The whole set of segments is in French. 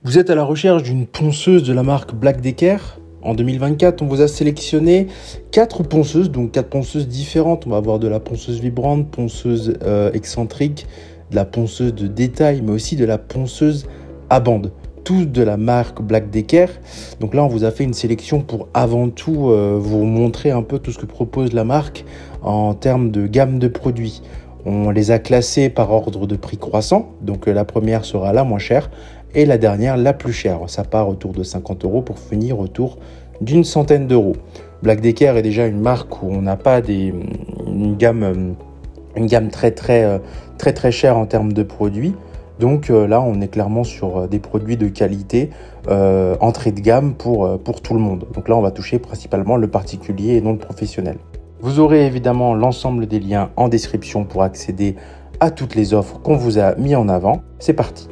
Vous êtes à la recherche d'une ponceuse de la marque Black Decker. En 2024, on vous a sélectionné 4 ponceuses, donc 4 ponceuses différentes. On va avoir de la ponceuse vibrante, ponceuse excentrique, de la ponceuse de détail, mais aussi de la ponceuse à bande. Tous de la marque Black Decker. Donc là, on vous a fait une sélection pour avant tout vous montrer un peu tout ce que propose la marque en termes de gamme de produits. On les a classés par ordre de prix croissant. Donc la première sera la moins chère et la dernière la plus chère. Ça part autour de 50 € pour finir autour d'une centaine d'euros. Black Decker est déjà une marque où on n'a pas une gamme très chère en termes de produits. Donc là, on est clairement sur des produits de qualité, entrée de gamme pour tout le monde. Donc là, on va toucher principalement le particulier et non le professionnel. Vous aurez évidemment l'ensemble des liens en description pour accéder à toutes les offres qu'on vous a mis en avant. C'est parti.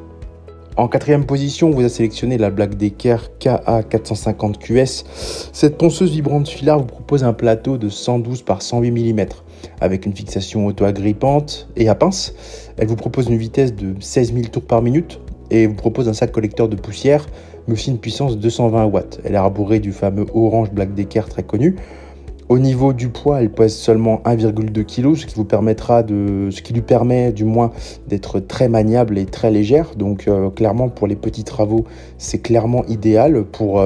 En 4e position, on vous a sélectionné la Black Decker KA450QS. Cette ponceuse vibrante filaire vous propose un plateau de 112 par 108 mm avec une fixation auto-agrippante et à pince. Elle vous propose une vitesse de 16 000 tours par minute et vous propose un sac collecteur de poussière, mais aussi une puissance de 220 watts. Elle est arborée du fameux orange Black Decker très connu. Au niveau du poids, elle pèse seulement 1,2 kg, ce qui lui permet du moins d'être très maniable et très légère. Donc clairement pour les petits travaux, c'est clairement idéal pour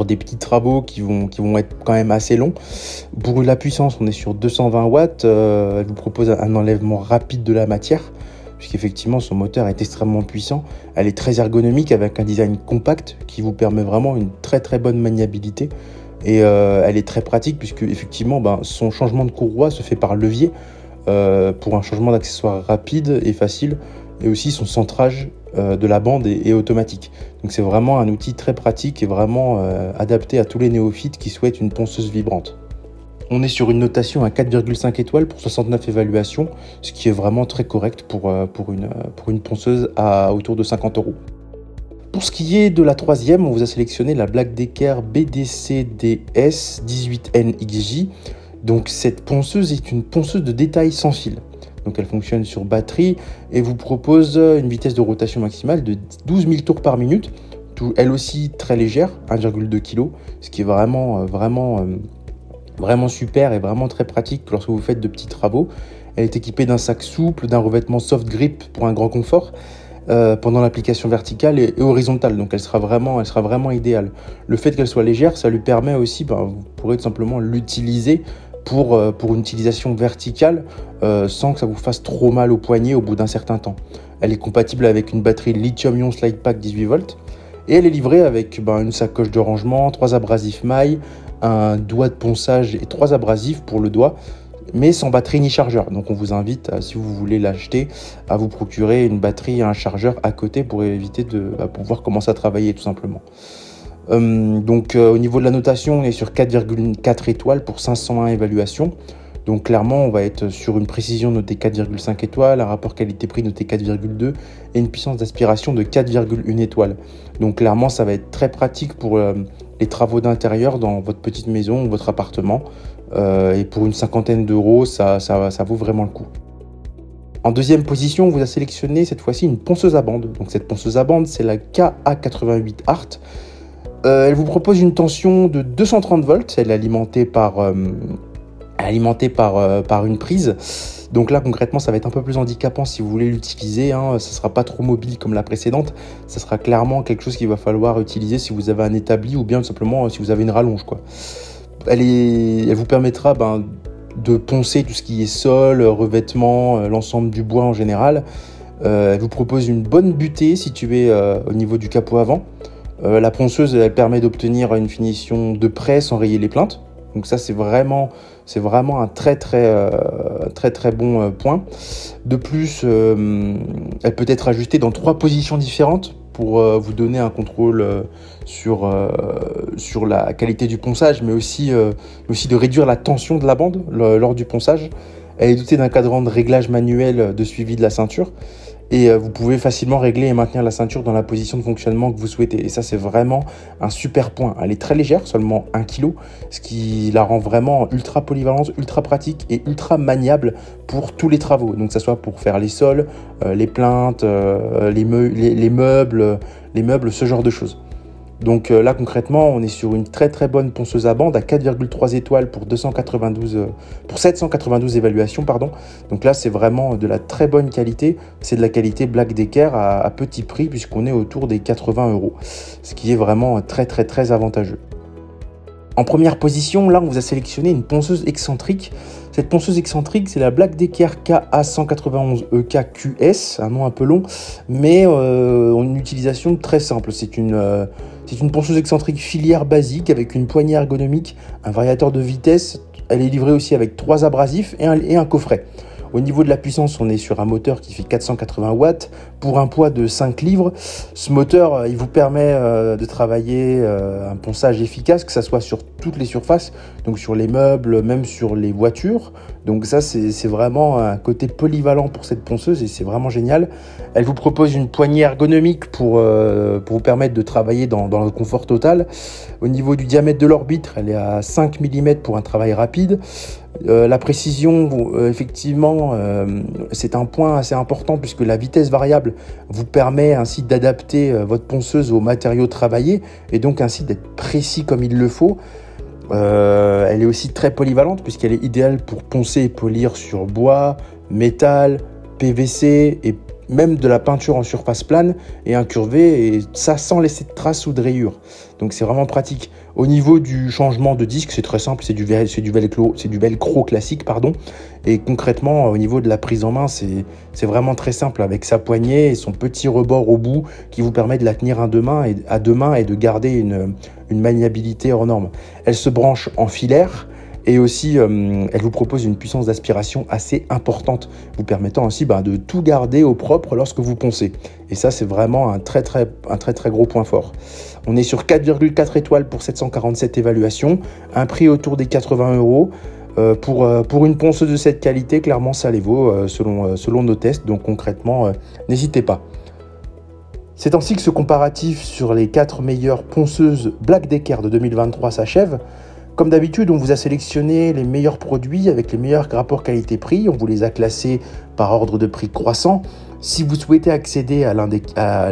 des petits travaux qui vont être quand même assez longs. Pour la puissance, on est sur 220 watts. Elle vous propose un enlèvement rapide de la matière, puisqu'effectivement son moteur est extrêmement puissant. Elle est très ergonomique avec un design compact qui vous permet vraiment une très bonne maniabilité. Et elle est très pratique puisque effectivement son changement de courroie se fait par levier pour un changement d'accessoire rapide et facile, et aussi son centrage de la bande est automatique. Donc c'est vraiment un outil très pratique et vraiment adapté à tous les néophytes qui souhaitent une ponceuse vibrante. On est sur une notation à 4,5 étoiles pour 69 évaluations, ce qui est vraiment très correct pour une ponceuse à autour de 50 €. Pour ce qui est de la 3e, on vous a sélectionné la Black Decker BDC-DS 18NXJ. Donc cette ponceuse est une ponceuse de détail sans fil. Donc elle fonctionne sur batterie et vous propose une vitesse de rotation maximale de 12 000 tours par minute. Elle aussi très légère, 1,2 kg, ce qui est vraiment super et vraiment très pratique lorsque vous faites de petits travaux. Elle est équipée d'un sac souple, d'un revêtement soft grip pour un grand confort. Pendant l'application verticale et horizontale, donc elle sera vraiment idéale. Le fait qu'elle soit légère, ça lui permet aussi, vous pourrez tout simplement l'utiliser pour une utilisation verticale sans que ça vous fasse trop mal au poignet au bout d'un certain temps. Elle est compatible avec une batterie lithium-ion slide pack 18 volts et elle est livrée avec une sacoche de rangement, 3 abrasifs mailles, un doigt de ponçage et 3 abrasifs pour le doigt, mais sans batterie ni chargeur. Donc on vous invite, si vous voulez l'acheter, à vous procurer une batterie et un chargeur à côté pour éviter pour voir comment ça travailler tout simplement. Au niveau de la notation, on est sur 4,4 étoiles pour 501 évaluations. Donc clairement, on va être sur une précision notée 4,5 étoiles, un rapport qualité-prix noté 4,2 et une puissance d'aspiration de 4,1 étoiles. Donc clairement, ça va être très pratique pour les travaux d'intérieur dans votre petite maison ou votre appartement. Et pour une cinquantaine d'euros, ça vaut vraiment le coup. En 2e position, on vous a sélectionné cette fois-ci une ponceuse à bande. Donc cette ponceuse à bande, c'est la KA88 Art. Elle vous propose une tension de 230 volts. Elle est alimentée par une prise. Donc là, concrètement, ça va être un peu plus handicapant si vous voulez l'utiliser. Ça ne sera pas trop mobile comme la précédente. Ça sera clairement quelque chose qu'il va falloir utiliser si vous avez un établi ou bien tout simplement si vous avez une rallonge, quoi. Elle vous permettra de poncer tout ce qui est sol, revêtement, l'ensemble du bois en général. Elle vous propose une bonne butée située au niveau du capot avant. La ponceuse, elle permet d'obtenir une finition de près sans rayer les plinthes. Donc ça, c'est vraiment un très bon point. De plus, elle peut être ajustée dans 3 positions différentes pour vous donner un contrôle sur la qualité du ponçage, mais aussi de réduire la tension de la bande lors du ponçage. Elle est dotée d'un cadran de réglage manuel de suivi de la ceinture. Et vous pouvez facilement régler et maintenir la ceinture dans la position de fonctionnement que vous souhaitez. Et ça, c'est vraiment un super point. Elle est très légère, seulement 1 kg, ce qui la rend vraiment ultra polyvalente, ultra pratique et ultra maniable pour tous les travaux. Donc, que ce soit pour faire les sols, les plinthes, les meubles, les meubles, ce genre de choses. Donc là concrètement, on est sur une très très bonne ponceuse à bande à 4,3 étoiles pour 792 évaluations, pardon. Donc là, c'est vraiment de la très bonne qualité. C'est de la qualité Black Decker à petit prix puisqu'on est autour des 80 €, ce qui est vraiment très très très avantageux. En première position, là, on vous a sélectionné une ponceuse excentrique. Cette ponceuse excentrique, c'est la Black Decker KA191EK-QS, un nom un peu long, mais une utilisation très simple. C'est une ponceuse excentrique filière basique avec une poignée ergonomique, un variateur de vitesse. Elle est livrée aussi avec 3 abrasifs et un coffret. Au niveau de la puissance, on est sur un moteur qui fait 480 watts pour un poids de 5 livres. Ce moteur, il vous permet de travailler un ponçage efficace, que ce soit sur toutes les surfaces, donc sur les meubles, même sur les voitures. Donc ça, c'est vraiment un côté polyvalent pour cette ponceuse et c'est vraiment génial. Elle vous propose une poignée ergonomique pour vous permettre de travailler dans le confort total. Au niveau du diamètre de l'orbitre, elle est à 5 mm pour un travail rapide. La précision, effectivement, c'est un point assez important puisque la vitesse variable vous permet ainsi d'adapter votre ponceuse aux matériaux travaillés et donc ainsi d'être précis comme il le faut. Elle est aussi très polyvalente puisqu'elle est idéale pour poncer et polir sur bois, métal, PVC et même de la peinture en surface plane et incurvée, et ça sans laisser de traces ou de rayures. Donc c'est vraiment pratique. Au niveau du changement de disque, c'est très simple, c'est du velcro classique, pardon. Et concrètement, au niveau de la prise en main, c'est vraiment très simple avec sa poignée et son petit rebord au bout qui vous permet de la tenir à deux mains et de garder une maniabilité hors norme. Elle se branche en filaire. Et aussi, elle vous propose une puissance d'aspiration assez importante, vous permettant aussi de tout garder au propre lorsque vous poncez. Et ça, c'est vraiment un très très gros point fort. On est sur 4,4 étoiles pour 747 évaluations, un prix autour des 80 €. Pour une ponceuse de cette qualité, clairement, ça les vaut selon nos tests. Donc concrètement, n'hésitez pas. C'est ainsi que ce comparatif sur les 4 meilleures ponceuses Black Decker de 2023 s'achève. Comme d'habitude, on vous a sélectionné les meilleurs produits avec les meilleurs rapports qualité-prix. On vous les a classés par ordre de prix croissant. Si vous souhaitez accéder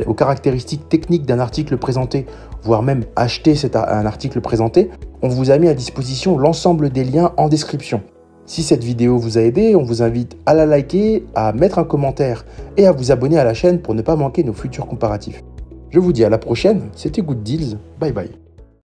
aux caractéristiques techniques d'un article présenté, voire même acheter un article présenté, on vous a mis à disposition l'ensemble des liens en description. Si cette vidéo vous a aidé, on vous invite à la liker, à mettre un commentaire et à vous abonner à la chaîne pour ne pas manquer nos futurs comparatifs. Je vous dis à la prochaine, c'était Good Deals, bye bye.